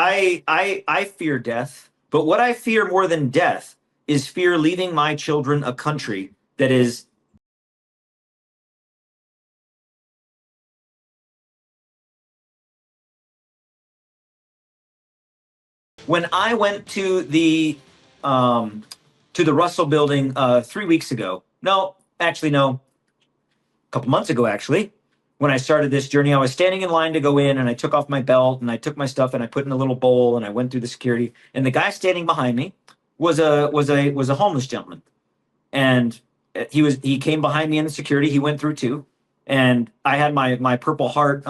I fear death, but what I fear more than death is fear leaving my children a country that is. When I went to the Russell Building 3 weeks ago, no, actually no, a couple months ago actually, when I started this journey, I was standing in line to go in, and I took off my belt and I took my stuff and I put in a little bowl and I went through the security, and the guy standing behind me was a homeless gentleman, and he came behind me in the security. He went through too, and I had my Purple Heart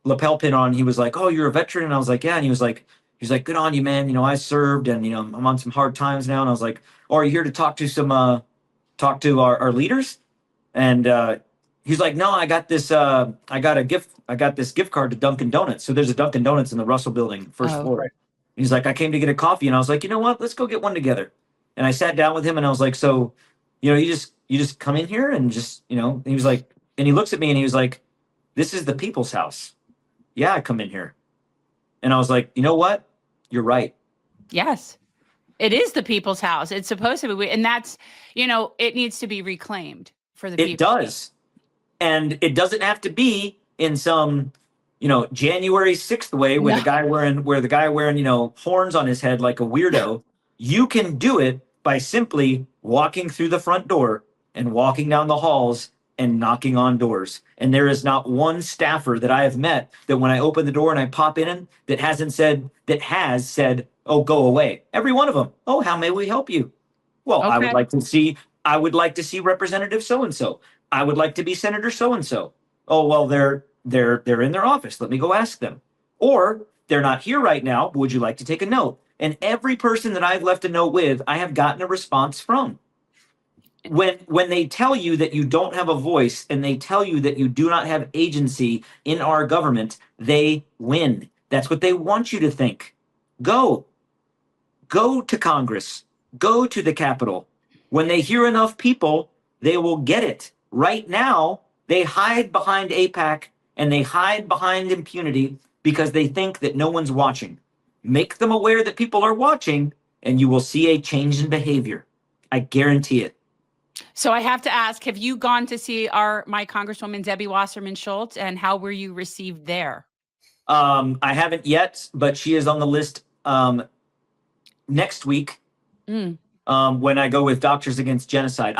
lapel pin on. He was like, "Oh, you're a veteran," and I was like, "Yeah," and he was like, "Good on you, man. I served, and I'm on some hard times now." And I was like, "Oh, are you here to talk to our leaders?" And he's like, "No, I got this gift card to Dunkin' Donuts." So there's a Dunkin' Donuts in the Russell Building, first Oh, floor. Right. He's like, "I came to get a coffee," and I was like, "You know what? Let's go get one together." And I sat down with him, and I was like, "So, you just come in here and just, and he was like, and he looks at me and he was like, "This is the people's house. Yeah, I come in here." And I was like, "You know what? You're right." yes. It is the people's house. It's supposed to be, and that's, it needs to be reclaimed for the It people. does. And it doesn't have to be in some, January 6th way with No. a guy wearing, horns on his head like a weirdo. You can do it by simply walking through the front door and walking down the halls and knocking on doors. And there is not one staffer that I have met that when I open the door and I pop in that has said, "Oh, go away." Every one of them. "Oh, how may we help you?" "Well, Okay. I would like to see Representative so and so. I would like to be Senator so and so." "Oh, well, they're in their office. Let me go ask them." Or, "They're not here right now. Would you like to take a note?" And every person that I've left a note with, I have gotten a response from. When they tell you that you don't have a voice and they tell you that you do not have agency in our government, they win. That's what they want you to think. Go. Go to Congress. Go to the Capitol. When they hear enough people, they will get it. Right now, they hide behind APAC and they hide behind impunity because they think that no one's watching. Make them aware that people are watching, and you will see a change in behavior. I guarantee it. So I have to ask, have you gone to see my Congresswoman Debbie Wasserman Schultz, and how were you received there? I haven't yet, but she is on the list next week Mm. when I go with Doctors Against Genocide.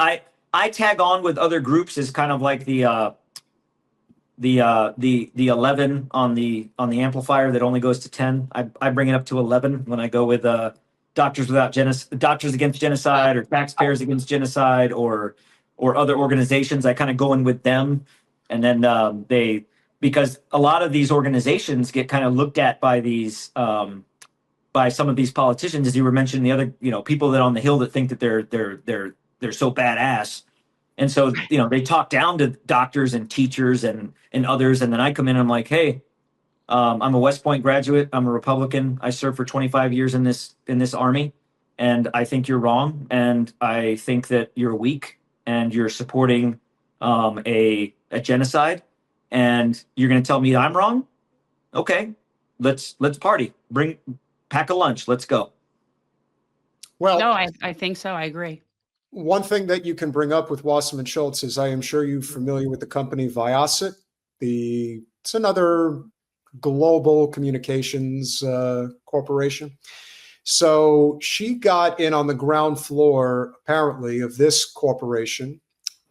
I tag on with other groups as kind of like the 11 on the amplifier that only goes to 10. I bring it up to 11 when I go with Doctors Against Genocide, or Taxpayers Against Genocide, or other organizations. I kind of go in with them, and then because a lot of these organizations get kind of looked at by by some of these politicians, as you were mentioning, the other, people that on the Hill that think that they're so badass. And so, they talk down to doctors and teachers and others. And then I come in and I'm like, "Hey, I'm a West Point graduate. I'm a Republican. I served for 25 years in this army. And I think you're wrong. And I think that you're weak and you're supporting a genocide. And you're going to tell me I'm wrong? Okay, let's party. Pack a lunch. Let's go." Well, No, I think so. I agree. one thing that you can bring up with Wasserman Schultz is, I am sure you're familiar with the company Viasat. It's another global communications corporation. So she got in on the ground floor, apparently, of this corporation,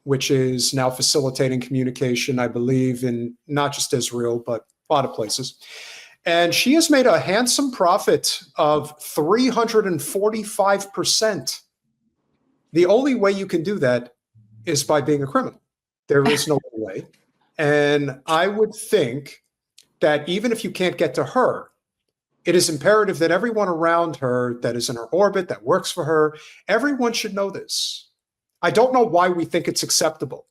which is now facilitating communication, I believe, in not just Israel, but a lot of places. And she has made a handsome profit of 345%. The only way you can do that is by being a criminal. There is no other way. And I would think that even if you can't get to her, it is imperative that everyone around her that is in her orbit, that works for her, everyone should know this. I don't know why we think it's acceptable.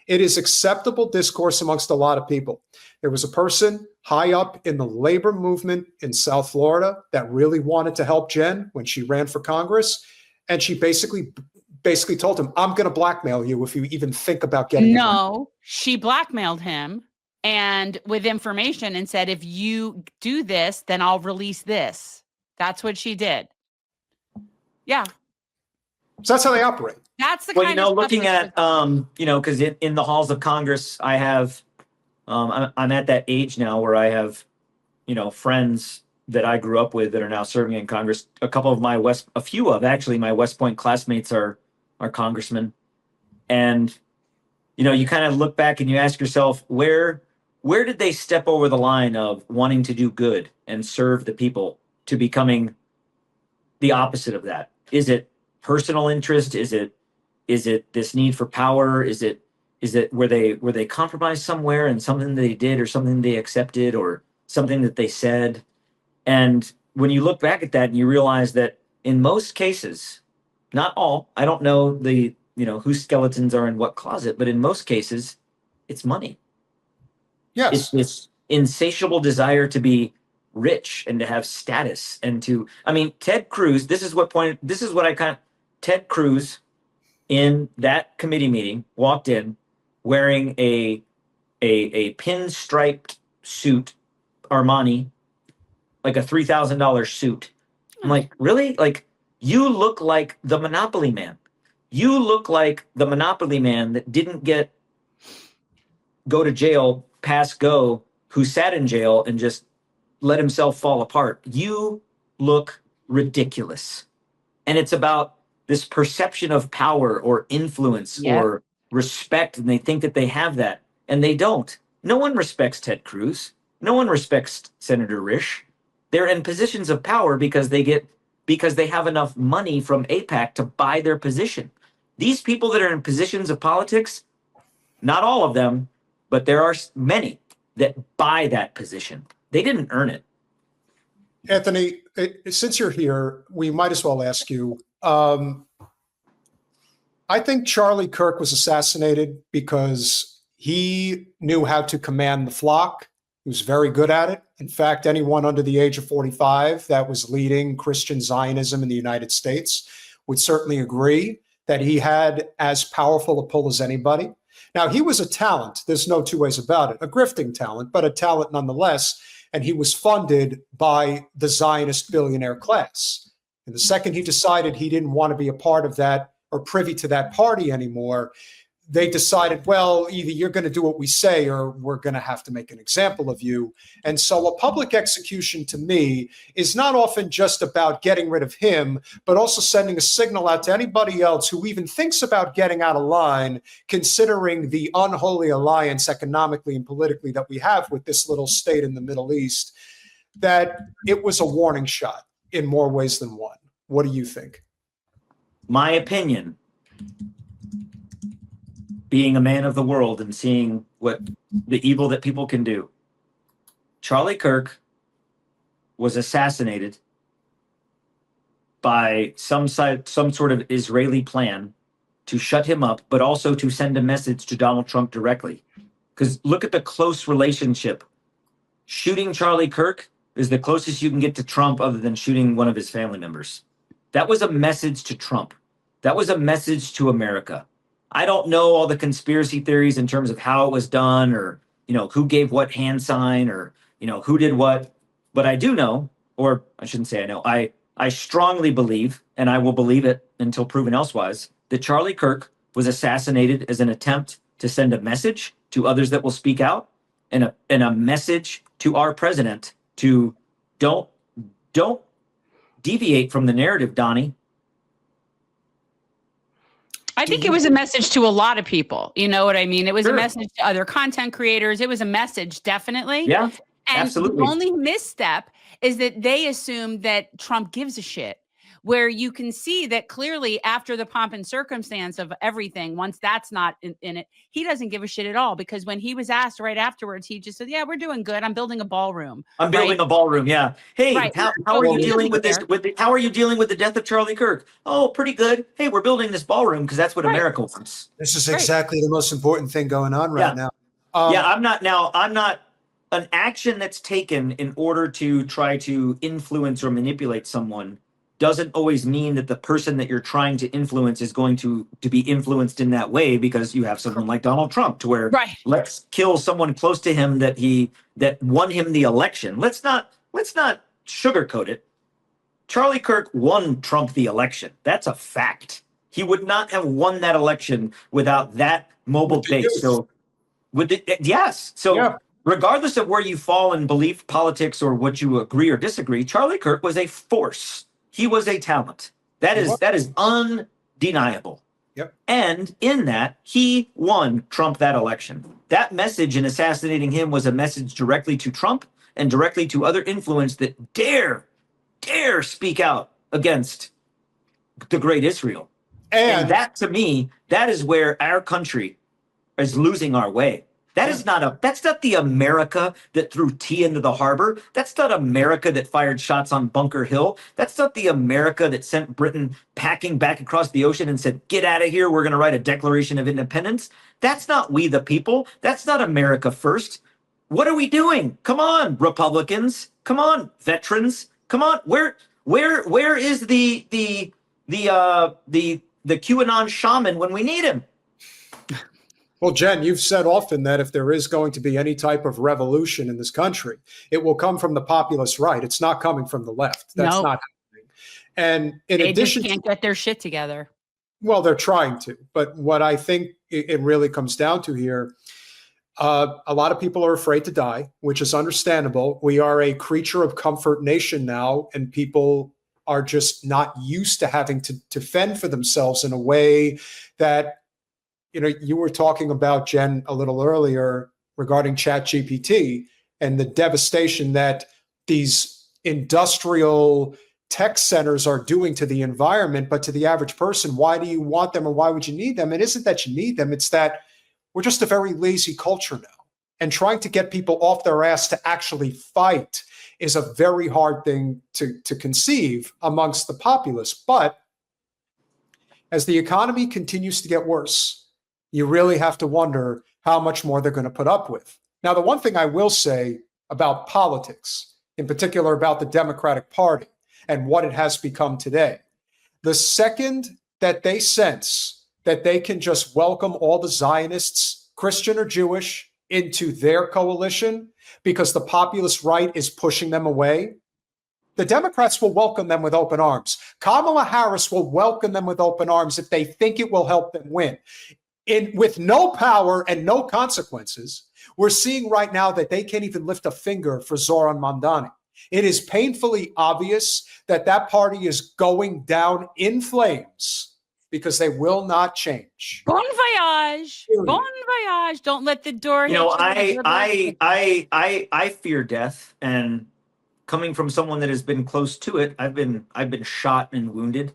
It is acceptable discourse amongst a lot of people. There was a person high up in the labor movement in South Florida that really wanted to help Jen when she ran for Congress. And she basically told him, "I'm going to blackmail you if you even think about getting it." No, she blackmailed him. and with information and said, if you do this, then I'll release this. That's what she did. Yeah. So that's how they operate. That's the Well, kind of stuff looking that at, because in the halls of Congress, I have, I'm at that age now where I have, friends that I grew up with that are now serving in Congress. A few of actually my West Point classmates are congressmen. And, you kind of look back and you ask yourself, where did they step over the line of wanting to do good and serve the people to becoming the opposite of that? Is it personal interest? Is it this need for power? Is it where they compromised somewhere and something they did or something they accepted or something that they said? And when you look back at that and you realize that in most cases, not all, I don't know whose skeletons are in what closet, but in most cases, it's money. Yes. It's this insatiable desire to be rich and to have status and Ted Cruz, Ted Cruz in that committee meeting walked in wearing a pinstriped suit, Armani, like a $3,000 suit. I'm like, really? Like, you look like the Monopoly man. You look like the Monopoly man that didn't go to jail, pass go, who sat in jail and just let himself fall apart. You look ridiculous. And it's about this perception of power or influence or respect, and they think that they have that, and they don't. No one respects Ted Cruz. No one respects Senator Risch. They're in positions of power because they have enough money from AIPAC to buy their position. These people that are in positions of politics, not all of them, but there are many that buy that position. They didn't earn it. Anthony, since you're here, we might as well ask you. I think Charlie Kirk was assassinated because he knew how to command the flock. He was very good at it. In fact, anyone under the age of 45 that was leading Christian Zionism in the United States would certainly agree that he had as powerful a pull as anybody. Now, he was a talent. There's no two ways about it. A grifting talent, but a talent nonetheless. And he was funded by the Zionist billionaire class. And the second he decided he didn't want to be a part of that or privy to that party anymore, they decided, well, either you're going to do what we say or we're going to have to make an example of you. And so a public execution to me is not often just about getting rid of him, but also sending a signal out to anybody else who even thinks about getting out of line, considering the unholy alliance economically and politically that we have with this little state in the Middle East, that it was a warning shot in more ways than one. What do you think? My opinion, being a man of the world and seeing what the evil that people can do. Charlie Kirk was assassinated by some sort of Israeli plan to shut him up, but also to send a message to Donald Trump directly. Because look at the close relationship. Shooting Charlie Kirk is the closest you can get to Trump other than shooting one of his family members. That was a message to Trump. That was a message to America. I don't know all the conspiracy theories in terms of how it was done or, who gave what hand sign or, who did what. But I do know, or I shouldn't say I know, I strongly believe, and I will believe it until proven elsewise, that Charlie Kirk was assassinated as an attempt to send a message to others that will speak out and a message to our president to don't deviate from the narrative, Donnie. I think it was a message to a lot of people. You know what I mean? It was Sure. a message to other content creators. It was a message, definitely. Yeah, and absolutely. The only misstep is that they assume that Trump gives a shit, where you can see that clearly after the pomp and circumstance of everything, once that's not in it, he doesn't give a shit at all. Because when he was asked right afterwards, he just said, yeah, we're doing good. I'm building a ballroom. I'm building a ballroom. Yeah. Hey, Right. how are you dealing with this? There. How are you dealing with the death of Charlie Kirk? Oh, pretty good. Hey, we're building this ballroom because that's what Right. America wants. This is exactly the most important thing going on right now. I'm not an action that's taken in order to try to influence or manipulate someone doesn't always mean that the person that you're trying to influence is going to be influenced in that way, because you have someone like Donald Trump, to where Right. let's kill someone close to him that won him the election. Let's not sugarcoat it. Charlie Kirk won Trump the election. That's a fact. He would not have won that election without that mobile base. So yes. So Yeah. regardless of where you fall in belief, politics, or what you agree or disagree, Charlie Kirk was a force. He was a talent. That is undeniable. Yep. And in that, he won Trump that election. That message in assassinating him was a message directly to Trump and directly to other influence that dare speak out against the great Israel. And that, to me, that is where our country is losing our way. That's not the America that threw tea into the harbor. That's not America that fired shots on Bunker Hill. That's not the America that sent Britain packing back across the ocean and said, get out of here, we're going to write a Declaration of Independence. That's not we the people. That's not America first. What are we doing? Come on, Republicans. Come on, veterans. Come on. Where is the QAnon shaman when we need him? Well, Jen, you've said often that if there is going to be any type of revolution in this country, it will come from the populist right. It's not coming from the left. That's not happening. And in they addition, just can't get their shit together. Well, they're trying to. But what I think it really comes down to here, a lot of people are afraid to die, which is understandable. We are a creature of comfort nation now, and people are just not used to having to fend for themselves in a way that, you were talking about, Jen, a little earlier regarding ChatGPT and the devastation that these industrial tech centers are doing to the environment. But to the average person, why do you want them, or why would you need them? It isn't that you need them. It's that we're just a very lazy culture now. And trying to get people off their ass to actually fight is a very hard thing to conceive amongst the populace. But as the economy continues to get worse, you really have to wonder how much more they're going to put up with. Now, the one thing I will say about politics, in particular about the Democratic Party and what it has become today, the second that they sense that they can just welcome all the Zionists, Christian or Jewish, into their coalition because the populist right is pushing them away, the Democrats will welcome them with open arms. Kamala Harris will welcome them with open arms if they think it will help them win. With no power and no consequences, we're seeing right now that they can't even lift a finger for Zoran Mamdani. It is painfully obvious that that party is going down in flames because they will not change. Bon voyage. Period. Bon voyage. Don't let the door hit you. I fear death, and coming from someone that has been close to it, I've been shot and wounded.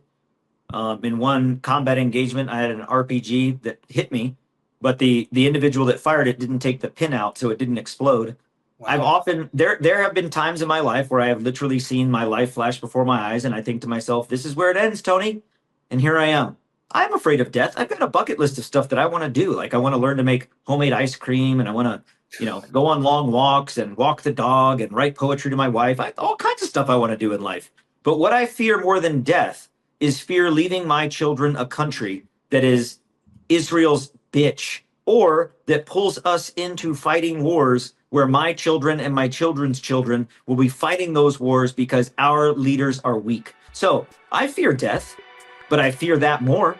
In one combat engagement, I had an RPG that hit me, but the individual that fired it didn't take the pin out, so it didn't explode. Wow. I've often there have been times in my life where I have literally seen my life flash before my eyes, and I think to myself, "This is where it ends, Tony." And here I am. I'm afraid of death. I've got a bucket list of stuff that I want to do. Like I want to learn to make homemade ice cream, and I want to, go on long walks and walk the dog and write poetry to my wife. All kinds of stuff I want to do in life. But what I fear more than death is fear leaving my children a country that is Israel's bitch, or that pulls us into fighting wars where my children and my children's children will be fighting those wars because our leaders are weak. So I fear death, but I fear that more